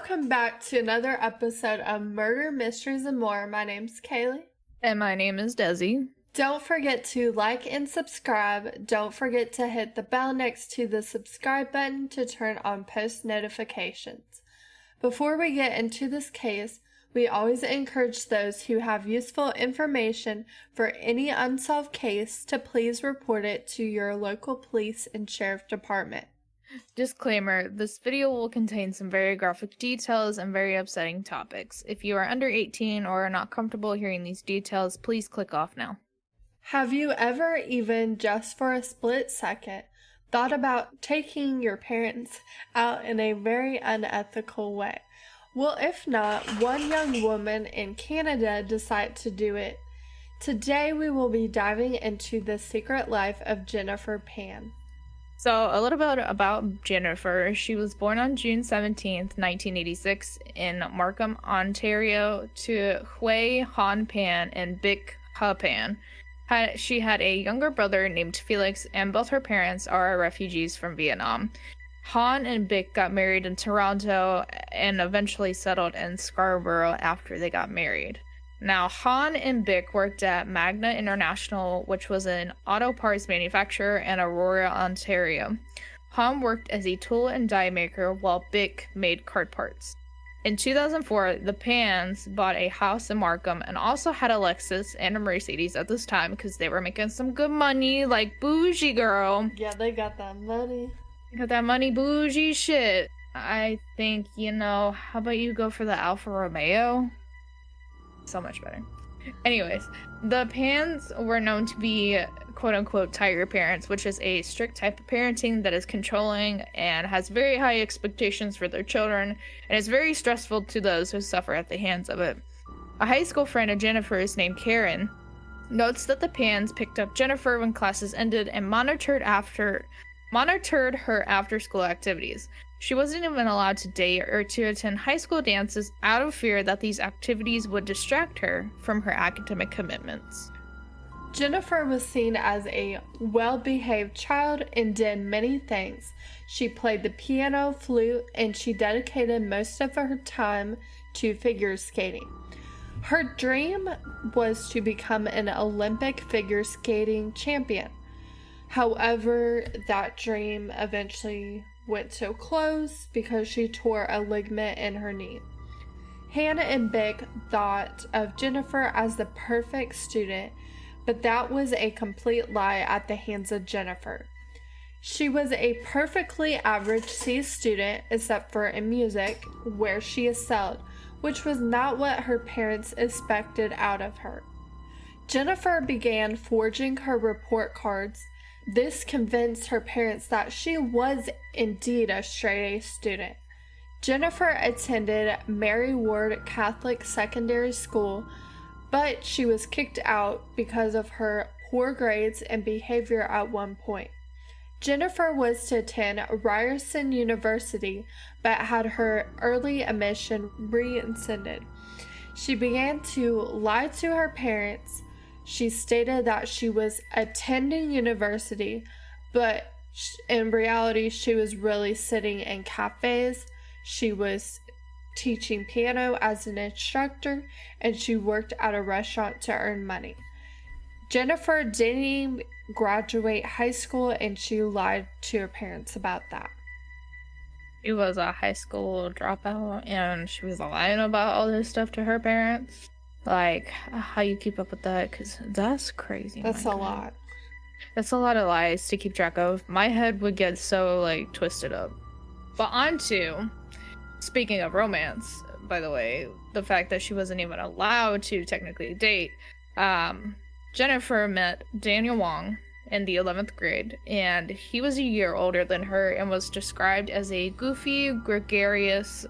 Welcome back to another episode of Murder, Mysteries, and More. My name's Kaylee. And my name is Desi. Don't forget to like and subscribe. Don't forget to hit the bell next to the subscribe button to turn on post notifications. Before we get into this case, we always encourage those who have useful information for any unsolved case to please report it to your local police and sheriff department. Disclaimer, this video will contain some very graphic details and very upsetting topics. If you are under 18 or are not comfortable hearing these details, please click off now. Have you ever, even just for a split second, thought about taking your parents out in a very unethical way? Well, if not, one young woman in Canada decided to do it. Today we will be diving into the secret life of Jennifer Pann. So, a little bit about Jennifer. She was born on June 17th, 1986 in Markham, Ontario to Hann Pann and Bich Pann. She had a younger brother named Felix, and both her parents are refugees from Vietnam. Hann and Bich got married in Toronto and eventually settled in Scarborough after they got married. Now, Hann and Bich worked at Magna International, which was an auto parts manufacturer in Aurora, Ontario. Hann worked as a tool and die maker while Bich made card parts. In 2004, the Panns bought a house in Markham and also had a Lexus and a Mercedes at this time because they were making some good money, like bougie girl. Yeah, they got that money. Got that money, bougie shit. I think, how about you go for the Alfa Romeo? So much better. Anyways, the Panns were known to be quote-unquote tiger parents, which is a strict type of parenting that is controlling and has very high expectations for their children, and is very stressful to those who suffer at the hands of it. A high school friend of Jennifer's named Karen notes that the Panns picked up Jennifer when classes ended and monitored her after-school activities. She wasn't even allowed to date or to attend high school dances out of fear that these activities would distract her from her academic commitments. Jennifer was seen as a well-behaved child and did many things. She played the piano, flute, and she dedicated most of her time to figure skating. Her dream was to become an Olympic figure skating champion. However, that dream eventually went to a close because she tore a ligament in her knee. Hannah and Bich thought of Jennifer as the perfect student, but that was a complete lie at the hands of Jennifer. She was a perfectly average C student except for in music, where she excelled, which was not what her parents expected out of her. Jennifer began forging her report cards. This convinced her parents that she was indeed a straight-A student. Jennifer attended Mary Ward Catholic Secondary School, but she was kicked out because of her poor grades and behavior at one point. Jennifer was to attend Ryerson University, but had her early admission rescinded. She began to lie to her parents. She stated that she was attending university, but in reality, she was really sitting in cafes. She was teaching piano as an instructor, and she worked at a restaurant to earn money. Jennifer didn't even graduate high school, and she lied to her parents about that. She was a high school dropout, and she was lying about all this stuff to her parents. Like, how you keep up with that? Because that's crazy. That's a lot. That's a lot of lies to keep track of. My head would get so, twisted up. But on to, speaking of romance, by the way, the fact that she wasn't even allowed to technically date. Jennifer met Daniel Wong in the 11th grade, and he was a year older than her and was described as a goofy, gregarious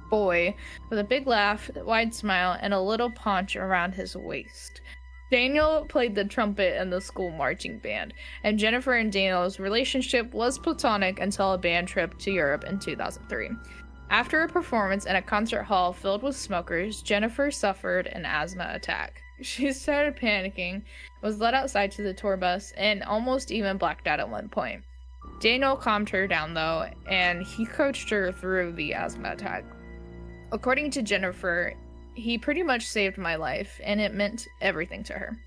boy with a big laugh, wide smile, and a little paunch around his waist. Daniel played the trumpet in the school marching band, and Jennifer and Daniel's relationship was platonic until a band trip to Europe in 2003. After a performance in a concert hall filled with smokers, Jennifer suffered an asthma attack. She started panicking, was led outside to the tour bus, and almost even blacked out at one point. Daniel calmed her down though, and he coached her through the asthma attack. According to Jennifer, he pretty much saved my life, and it meant everything to her.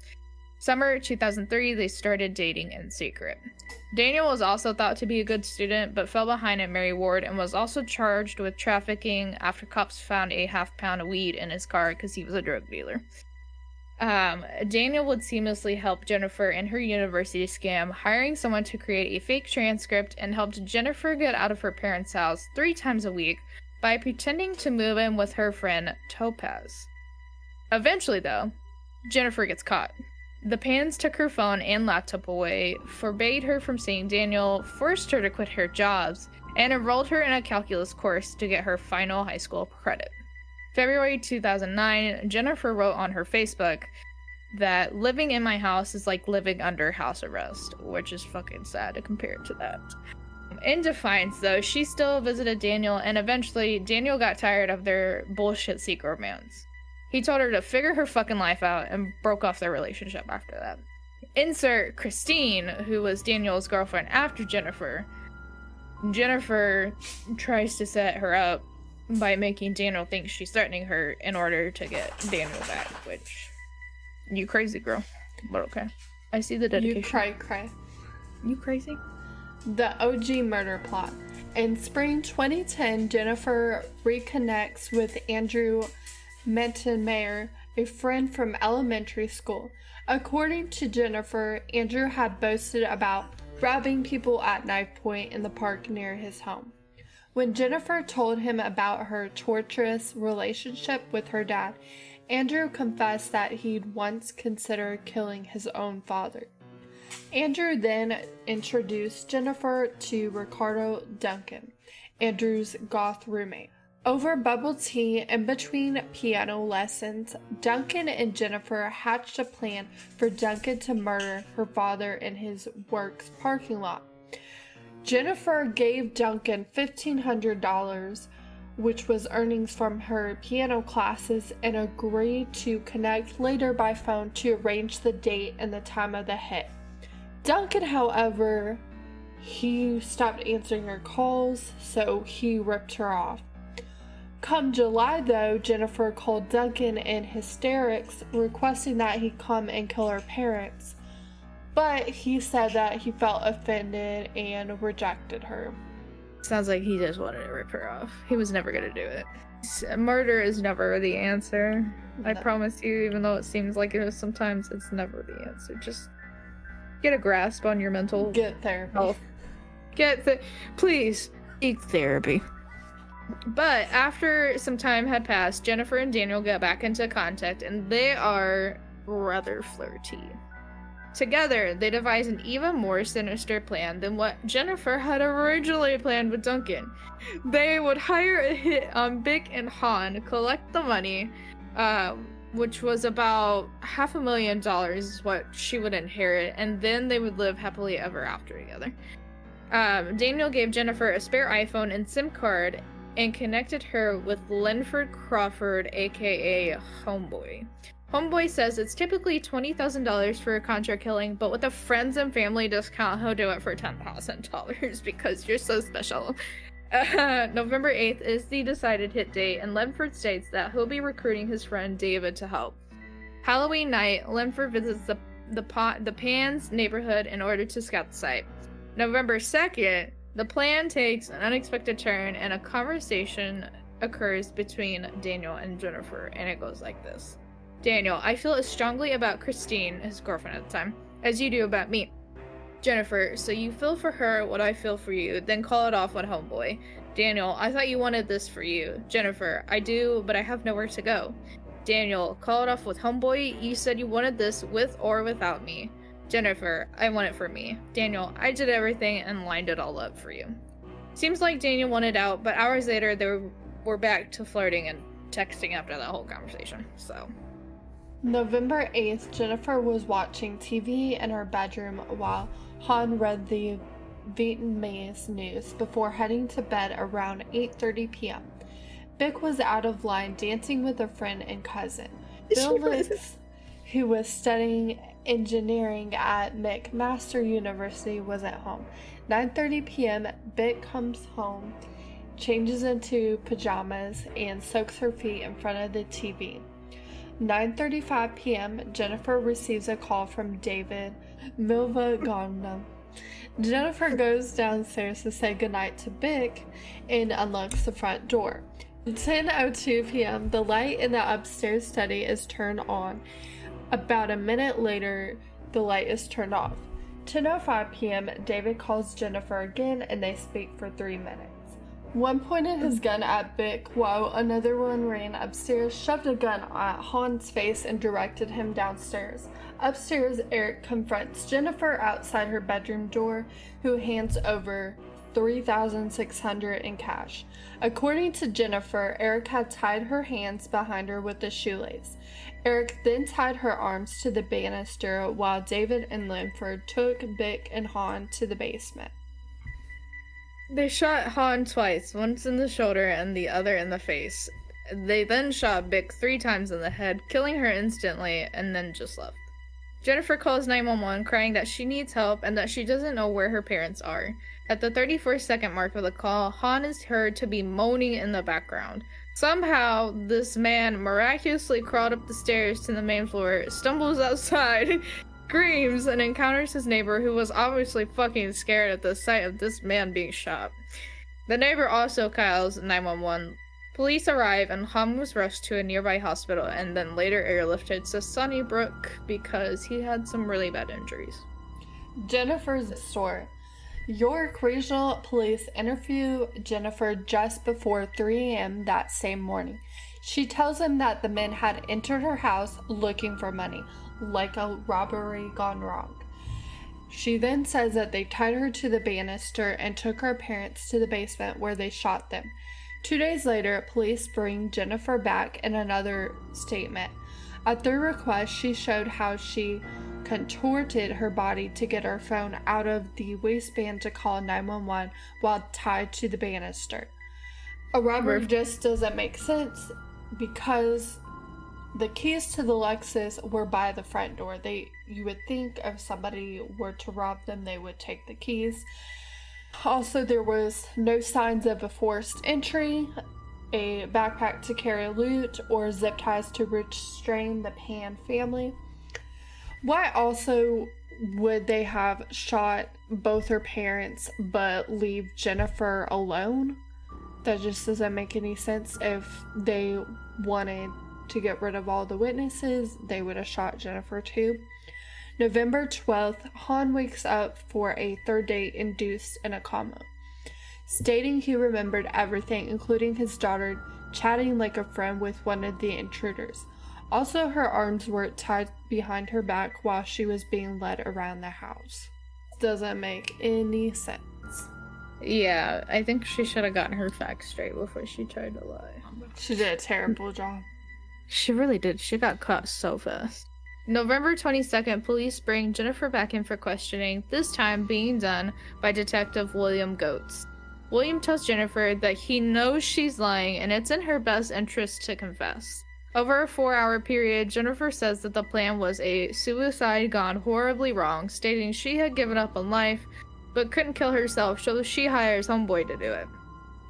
Summer 2003, they started dating in secret. Daniel was also thought to be a good student, but fell behind at Mary Ward and was also charged with trafficking after cops found a half-pound of weed in his car because he was a drug dealer. Daniel would seamlessly help Jennifer in her university scam, hiring someone to create a fake transcript and helped Jennifer get out of her parents' house 3 times a week by pretending to move in with her friend Topaz. Eventually, though, Jennifer gets caught. The Panns took her phone and laptop away, forbade her from seeing Daniel, forced her to quit her jobs, and enrolled her in a calculus course to get her final high school credit. February 2009, Jennifer wrote on her Facebook that living in my house is like living under house arrest, which is fucking sad to compare it to that. In defiance, though, she still visited Daniel, and eventually Daniel got tired of their bullshit secret romance. He told her to figure her fucking life out and broke off their relationship after that. Insert Christine, who was Daniel's girlfriend after Jennifer. Jennifer tries to set her up by making Daniel think she's threatening her in order to get Daniel back, which... You crazy, girl. But okay. I see the dedication. You cray. You crazy? The OG murder plot. In spring 2010, Jennifer reconnects with Andrew Menton-Mayer, a friend from elementary school. According to Jennifer, Andrew had boasted about robbing people at knife point in the park near his home. When Jennifer told him about her torturous relationship with her dad, Andrew confessed that he'd once considered killing his own father. Andrew then introduced Jennifer to Ricardo Duncan, Andrew's goth roommate. Over bubble tea and between piano lessons, Duncan and Jennifer hatched a plan for Duncan to murder her father in his work's parking lot. Jennifer gave Duncan $1,500, which was earnings from her piano classes, and agreed to connect later by phone to arrange the date and the time of the hit. Duncan, however, he stopped answering her calls, so he ripped her off. Come July, though, Jennifer called Duncan in hysterics, requesting that he come and kill her parents, but he said that he felt offended and rejected her. Sounds like he just wanted to rip her off. He was never gonna do it. Murder is never the answer. No. I promise you, even though it seems like it is sometimes, it's never the answer. Just get a grasp on your mental Get therapy. health. Please, seek therapy. But after some time had passed, Jennifer and Daniel get back into contact, and they are rather flirty. Together, they devise an even more sinister plan than what Jennifer had originally planned with Duncan. They would hire a hit on Bich and Hann, collect the money, which was about $500,000 is what she would inherit, and then they would live happily ever after together. Daniel gave Jennifer a spare iPhone and SIM card and connected her with Linford Crawford, aka Homeboy. Homeboy says it's typically $20,000 for a contract killing, but with a friends and family discount, he'll do it for $10,000 because you're so special. November 8th is the decided hit date, and Linford states that he'll be recruiting his friend David to help. Halloween night, Linford visits the Pann's neighborhood in order to scout the site. November 2nd, the plan takes an unexpected turn, and a conversation occurs between Daniel and Jennifer, and it goes like this. Daniel, I feel as strongly about Christine, his girlfriend at the time, as you do about me. Jennifer, so you feel for her what I feel for you, then call it off on Homeboy. Daniel, I thought you wanted this for you. Jennifer, I do, but I have nowhere to go. Daniel, call it off with Homeboy. You said you wanted this with or without me. Jennifer, I want it for me. Daniel, I did everything and lined it all up for you. Seems like Daniel wanted out, but hours later they were back to flirting and texting after that whole conversation, so... November 8th, Jennifer was watching TV in her bedroom while Hann read the Vietnamese news before heading to bed around 8:30 p.m. Bich was out of line dancing with a friend and cousin. Bill Licks, who was studying engineering at McMaster University, was at home. 9:30 p.m., Bich comes home changes into pajamas, and soaks her feet in front of the TV. 9:35 p.m., Jennifer receives a call from David Milvagana. Jennifer goes downstairs to say goodnight to Bich and unlocks the front door. 10:02 p.m., the light in the upstairs study is turned on. About a minute later, the light is turned off. 10:05 p.m., David calls Jennifer again and they speak for 3 minutes. One pointed his gun at Bich while another one ran upstairs, shoved a gun at Hann's face, and directed him downstairs. Upstairs, Eric confronts Jennifer outside her bedroom door, who hands over $3,600 in cash. According to Jennifer, Eric had tied her hands behind her with a shoelace. Eric then tied her arms to the banister while David and Linford took Bich and Hann to the basement. They shot Hann twice, once in the shoulder and the other in the face. They then shot Bich 3 times in the head, killing her instantly, and then just left. Jennifer calls 911, crying that she needs help and that she doesn't know where her parents are. At the 34-second mark of the call, Hann is heard to be moaning in the background. Somehow, this man miraculously crawled up the stairs to the main floor, stumbles outside, screams, and encounters his neighbor, who was obviously fucking scared at the sight of this man being shot. The neighbor also calls 911. Police arrive and Hann was rushed to a nearby hospital and then later airlifted to Sunnybrook because he had some really bad injuries. Jennifer's story. York Regional Police interview Jennifer just before 3 a.m. that same morning. She tells him that the men had entered her house looking for money, like a robbery gone wrong. She then says that they tied her to the banister and took her parents to the basement where they shot them. 2 days later, police bring Jennifer back in another statement. At their request, she showed how she contorted her body to get her phone out of the waistband to call 911 while tied to the banister. A robbery just doesn't make sense because the keys to the Lexus were by the front door. You would think if somebody were to rob them, they would take the keys. Also, there was no signs of a forced entry, a backpack to carry loot, or zip ties to restrain the Pann family. Why also would they have shot both her parents but leave Jennifer alone? That just doesn't make any sense. If they wanted to get rid of all the witnesses, they would have shot Jennifer too. November 12th, Hann wakes up for a third date induced in a coma, stating he remembered everything, including his daughter chatting like a friend with one of the intruders. Also, her arms were tied behind her back while she was being led around the house. Doesn't make any sense. Yeah, I think she should have gotten her facts straight before she tried to lie. She did a terrible job. She really did. She got caught so fast. November 22nd, police bring Jennifer back in for questioning, this time being done by Detective William Goetz. William tells Jennifer that he knows she's lying and it's in her best interest to confess. Over a 4-hour period, Jennifer says that the plan was a suicide gone horribly wrong, stating she had given up on life but couldn't kill herself, so she hires Homeboy to do it.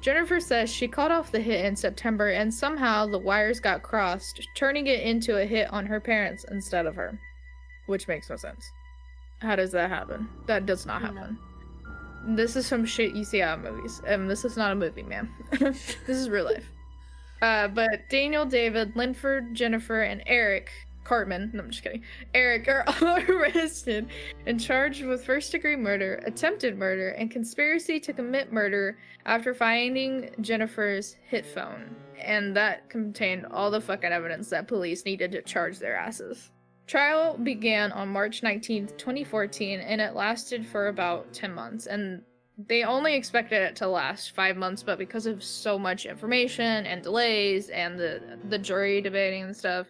Jennifer says she called off the hit in September and somehow the wires got crossed, turning it into a hit on her parents instead of her. Which makes no sense. How does that happen? That does not happen. No. This is some shit you see out of movies. This is not a movie, man. This is real life. But Daniel, David, Linford, Jennifer, and Eric Cartman, no, I'm just kidding. Eric are all arrested and charged with first-degree murder, attempted murder, and conspiracy to commit murder after finding Jennifer's hit phone. And that contained all the fucking evidence that police needed to charge their asses. Trial began on March 19th, 2014, and it lasted for about 10 months. And they only expected it to last 5 months, but because of so much information and delays and the jury debating and stuff,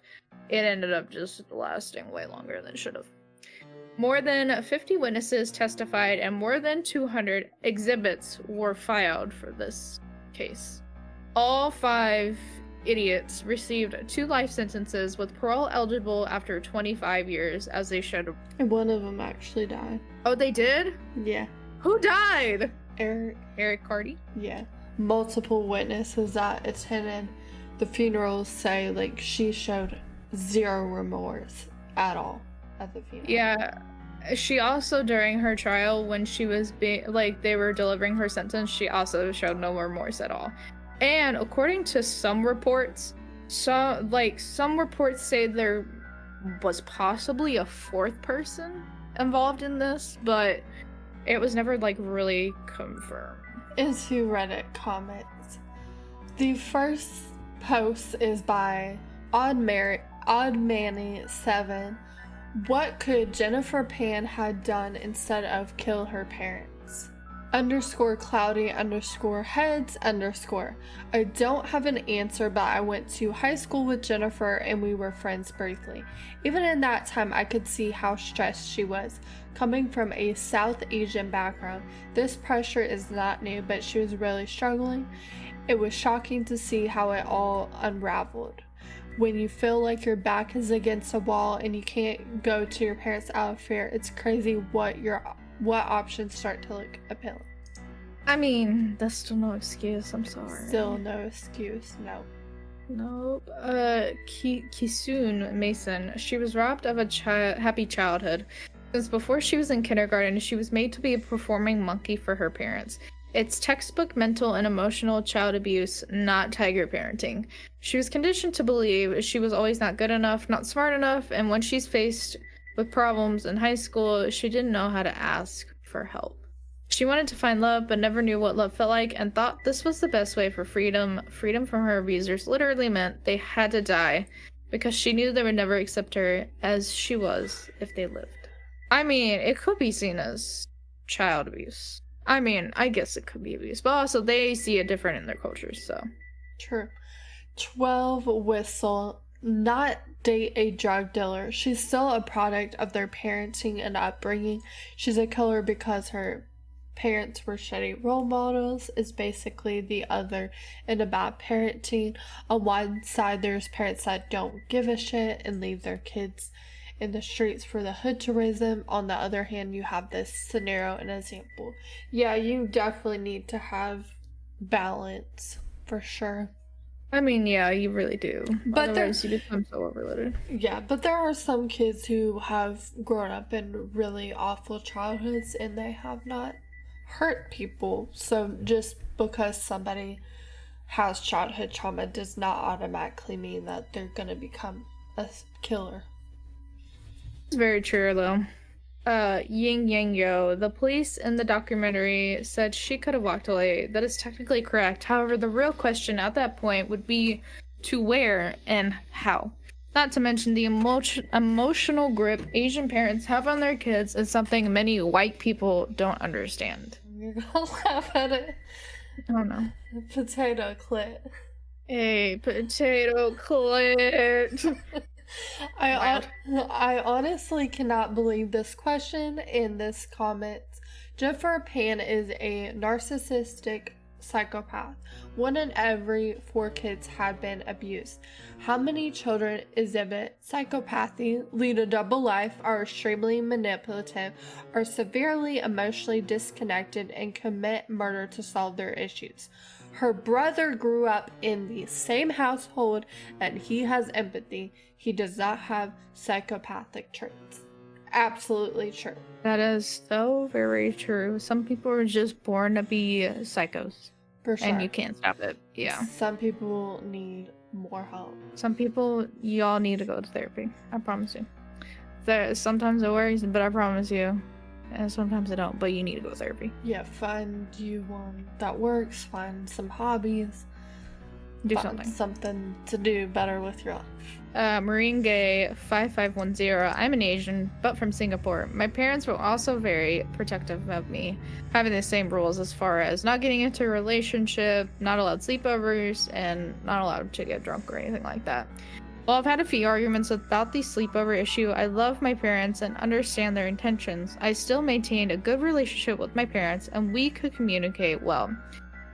it ended up just lasting way longer than it should have. More than 50 witnesses testified and more than 200 exhibits were filed for this case. All 5 idiots received 2 life sentences with parole eligible after 25 years, as they should. And one of them actually died. Oh, they did? Yeah. Who died? Eric. Eric Carty? Yeah. multiple witnesses that attended the funerals say like she showed zero remorse at all at the funeral. Yeah. She also, during her trial, when she was they were delivering her sentence, she also showed no remorse at all. And according to some reports, some reports say there was possibly a fourth person involved in this, but it was never like really confirmed. Into Reddit comments. The first post is by Oddmanny7. What could Jennifer Pann had done instead of kill her parents? _cloudy_heads_. I don't have an answer, but I went to high school with Jennifer and we were friends briefly. Even in that time, I could see how stressed she was. Coming from a South Asian background, this pressure is not new, but she was really struggling. It was shocking to see how it all unraveled. When you feel like your back is against a wall and you can't go to your parents out of fear, it's crazy what options start to look appealing. I mean, that's still no excuse, I'm sorry. Still no excuse, no. Nope. Kisun Mason, she was robbed of a happy childhood. Since before she was in kindergarten, she was made to be a performing monkey for her parents. It's textbook mental and emotional child abuse, not tiger parenting. She was conditioned to believe she was always not good enough, not smart enough, and when she's faced with problems in high school, she didn't know how to ask for help. She wanted to find love, but never knew what love felt like, and thought this was the best way for freedom. Freedom from her abusers literally meant they had to die, because she knew they would never accept her as she was if they lived. I mean, it could be seen as child abuse. I mean, I guess it could be abuse, but also they see it different in their cultures, so. True. 12 Whistle, not date a drug dealer. She's still a product of their parenting and upbringing. She's a killer because her parents were shitty role models, is basically the other in about parenting. On one side, there's parents that don't give a shit and leave their kids in the streets for the hood to raise them. On the other hand, you have this scenario and example. Yeah, you definitely need to have balance for sure. I mean, yeah, you really do. But otherwise, you become so overloaded. Yeah, but there are some kids who have grown up in really awful childhoods and they have not hurt people. So just because somebody has childhood trauma does not automatically mean that they're going to become a killer. It's very true, though. Ying Yang Yo, the police in the documentary said she could have walked away. That is technically correct. However, the real question at that point would be to where and how. Not to mention the emotional grip Asian parents have on their kids is something many white people don't understand. You're gonna laugh at it. Oh no. Potato clit. Hey, potato clit. I honestly cannot believe this question in this comment. Jennifer Pann is a narcissistic psychopath. 1 in every 4 kids had been abused. How many children exhibit psychopathy, lead a double life, are extremely manipulative, are severely emotionally disconnected, and commit murder to solve their issues? Her brother grew up in the same household and he has empathy. He does not have psychopathic traits. Absolutely true. That is so very true. Some people are just born to be psychos. For sure. And you can't stop it. Yeah. Some people need more help. Some people, y'all need to go to therapy. I promise you. Sometimes it works, but I promise you. And sometimes I don't, but you need to go to therapy. Yeah, find you one that works, find some hobbies. Do find something to do better with your life. Marine Gay 5510. I'm an Asian, but from Singapore. My parents were also very protective of me, having the same rules as far as not getting into a relationship, not allowed sleepovers, and not allowed to get drunk or anything like that. While I've had a few arguments about the sleepover issue, I love my parents and understand their intentions. I still maintained a good relationship with my parents, and we could communicate well.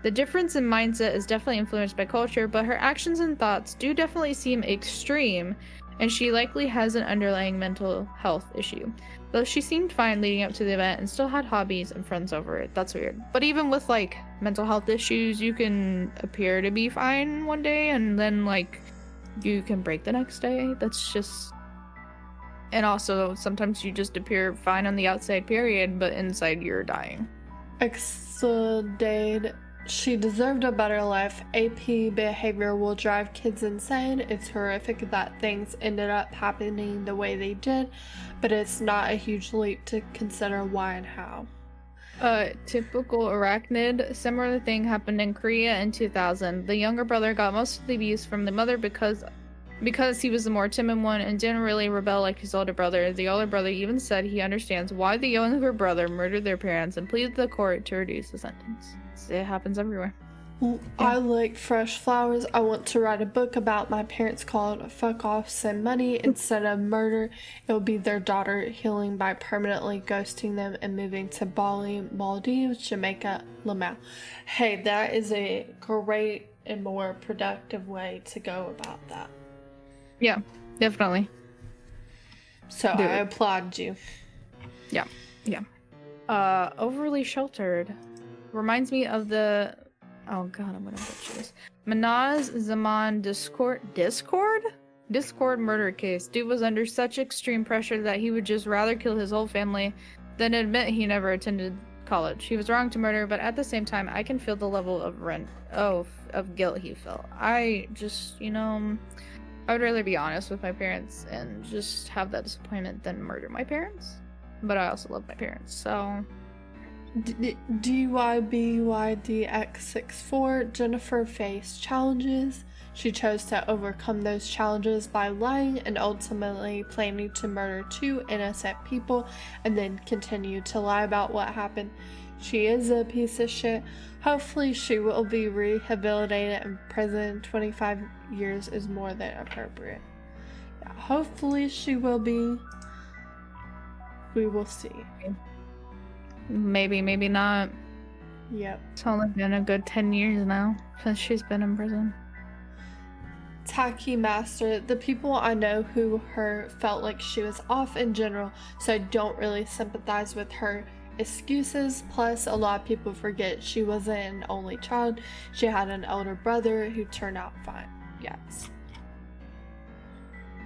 The difference in mindset is definitely influenced by culture, but her actions and thoughts do definitely seem extreme, and she likely has an underlying mental health issue. Though she seemed fine leading up to the event and still had hobbies and friends over it. That's weird. But even with, like, mental health issues, you can appear to be fine one day and then, like, you can break the next day. That's just... And also, sometimes you just appear fine on the outside, period, but inside you're dying. Esclated. She deserved a better life. AP behavior will drive kids insane. It's horrific that things ended up happening the way they did, but it's not a huge leap to consider why and how. Typical arachnid. Similar thing happened in Korea in 2000. The younger brother got most of the abuse from the mother because he was the more timid one and didn't really rebel like his older brother. The older brother even said he understands why the younger brother murdered their parents and pleaded the court to reduce the sentence. It happens everywhere. I like fresh flowers. I want to write a book about my parents called Fuck Off, Send Money. Instead of murder, it will be their daughter healing by permanently ghosting them and moving to Bali, Maldives, Jamaica, Lamau. Hey, that is a great and more productive way to go about that. Yeah, definitely. So I applaud you. Yeah. Overly sheltered. Reminds me of the... Oh god, I'm gonna butcher this. Manaz Zaman Discord murder case. Dude was under such extreme pressure that he would just rather kill his whole family than admit he never attended college. He was wrong to murder, but at the same time, I can feel the level of guilt he felt. I just, I would rather be honest with my parents and just have that disappointment than murder my parents. But I also love my parents, so... DYBYDX64, Jennifer faced challenges. She chose to overcome those challenges by lying and ultimately planning to murder 2 innocent people and then continue to lie about what happened. She is a piece of shit. Hopefully she will be rehabilitated in prison. 25 years is more than appropriate. Yeah, hopefully she will be. We will see. Maybe, maybe not. Yep. It's only been a good 10 years now since she's been in prison. Tacky Master. The people I know who her felt like she was off in general, so I don't really sympathize with her excuses. Plus, a lot of people forget she wasn't an only child. She had an elder brother who turned out fine. Yes.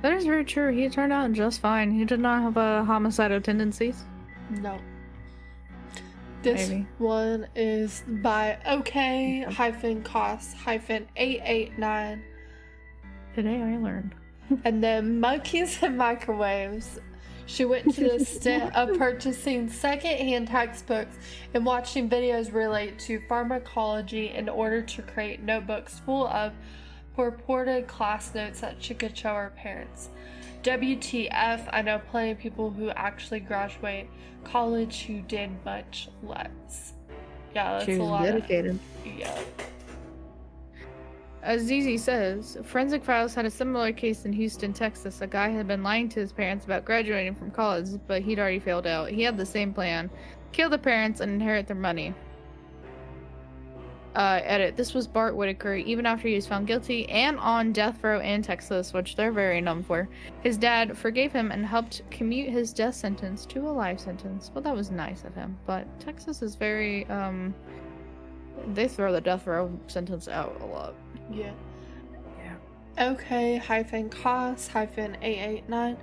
That is very true. He turned out just fine. He did not have homicidal tendencies. No. This one is by OK-Cost-889. Today I learned. And then Monkeys and Microwaves. She went to the extent of purchasing second-hand textbooks and watching videos relate to pharmacology in order to create notebooks full of purported class notes that she could show her parents. WTF, I know plenty of people who actually graduate college who did much less. Yeah, that's she was a lot. Dedicated. Yeah. As Zizi says, Forensic Files had a similar case in Houston, Texas. A guy had been lying to his parents about graduating from college, but he'd already failed out. He had the same plan: kill the parents and inherit their money. Edit. This was Bart Whitaker, even after he was found guilty and on death row in Texas, which they're very known for. His dad forgave him and helped commute his death sentence to a life sentence. Well, that was nice of him, but Texas is very, they throw the death row sentence out a lot. Yeah. OK-Cost-889.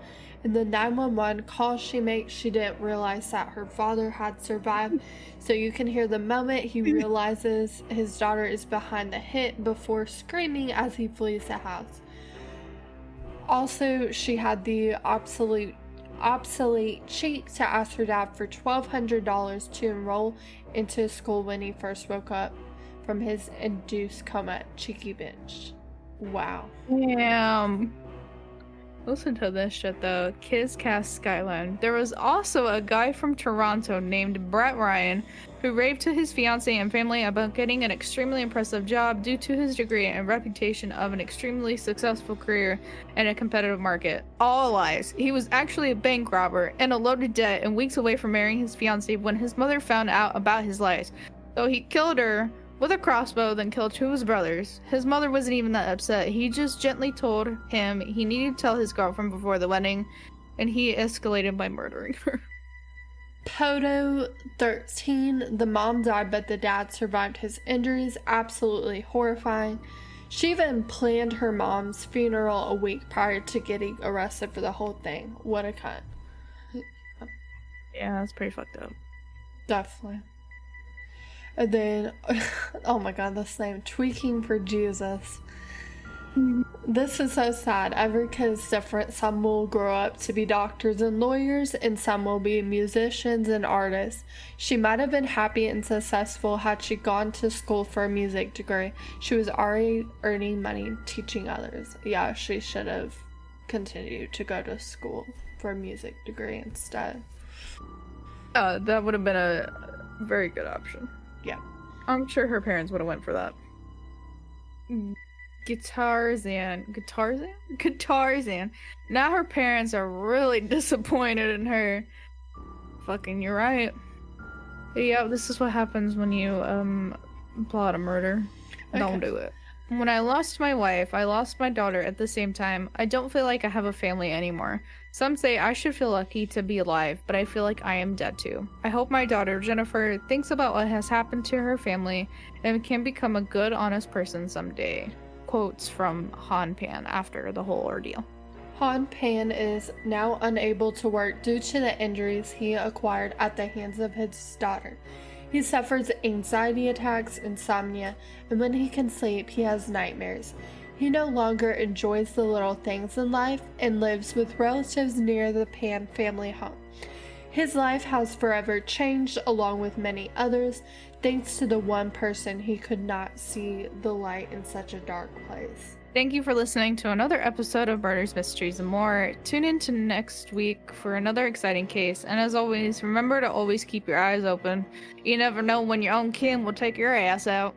In the 911 call she makes, she didn't realize that her father had survived. So you can hear the moment he realizes his daughter is behind the hit before screaming as he flees the house. Also, she had the obsolete cheek to ask her dad for $1,200 to enroll into school when he first woke up from his induced coma. Cheeky bitch. Wow. Damn. Listen to this shit though. Kids Cast Skyline. There was also a guy from Toronto named Brett Ryan who raved to his fiancée and family about getting an extremely impressive job due to his degree and reputation of an extremely successful career in a competitive market. All lies. He was actually a bank robber in a loaded debt and weeks away from marrying his fiancée when his mother found out about his lies. So he killed her with a crossbow, then killed 2 of his brothers. His mother wasn't even that upset. He just gently told him he needed to tell his girlfriend before the wedding, and he escalated by murdering her. Poto 13, the mom died, but the dad survived his injuries. Absolutely horrifying. She even planned her mom's funeral a week prior to getting arrested for the whole thing. What a cunt. Yeah, that's pretty fucked up. Definitely. And then, oh my god, this name, Tweaking for Jesus. This is so sad. Every kid is different. Some will grow up to be doctors and lawyers, and some will be musicians and artists. She might have been happy and successful had she gone to school for a music degree. She was already earning money teaching others. Yeah, she should have continued to go to school for a music degree instead. That would have been a very good option. Yeah. I'm sure her parents would have went for that. Guitarzan. Now her parents are really disappointed in her. Fucking, you're right. Yeah, this is what happens when you plot a murder. Okay. Don't do it. When I lost my wife, I lost my daughter at the same time. I don't feel like I have a family anymore. Some say I should feel lucky to be alive, but I feel like I am dead too. I hope my daughter, Jennifer, thinks about what has happened to her family and can become a good, honest person someday. Quotes from Hann Pann after the whole ordeal. Hann Pann is now unable to work due to the injuries he acquired at the hands of his daughter. He suffers anxiety attacks, insomnia, and when he can sleep, he has nightmares. He no longer enjoys the little things in life and lives with relatives near the Pann family home. His life has forever changed along with many others, thanks to the one person he could not see the light in such a dark place. Thank you for listening to another episode of Murders, Mysteries, and More. Tune in to next week for another exciting case. And as always, remember to always keep your eyes open. You never know when your own kin will take your ass out.